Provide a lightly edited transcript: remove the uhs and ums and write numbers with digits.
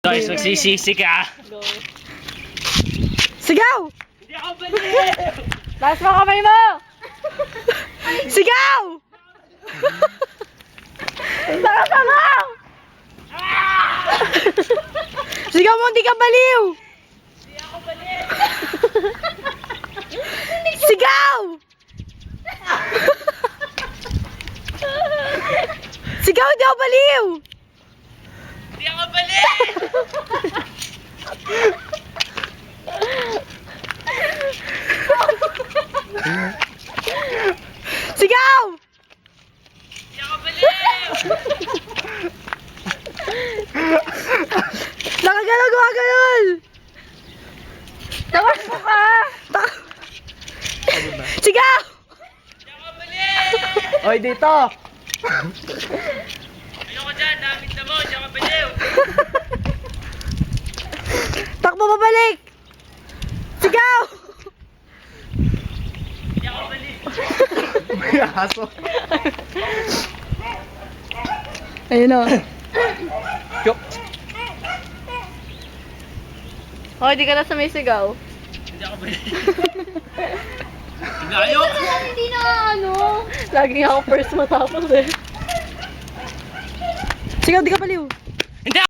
Toys, magsisisi ka. Go. Sigaw! Hindi ako baliw! Taas mo kamay mo! Sigaw! Saka-saka! Sigaw mo, hindi ka baliw! Sigaw! Sigaw, hindi ako baliw! Hindi ako baliw! Sigaw! Hindi ako baliw! Nakagalaw, gumagalaw! Tawas mo ka! Sigaw! Hindi ako baliw! Oy, dito! Ayoko dyan, damit na mo, hindi ako baliw! Takbo pabalik! Sigaw! Hindi ako baliw! May aso. Ayun o. Hoy, di ka na sumisigaw. Hindi ako baliw! Layo! Hindi na ano. Laging ako first matapos eh. Sigaw, di ka baliw.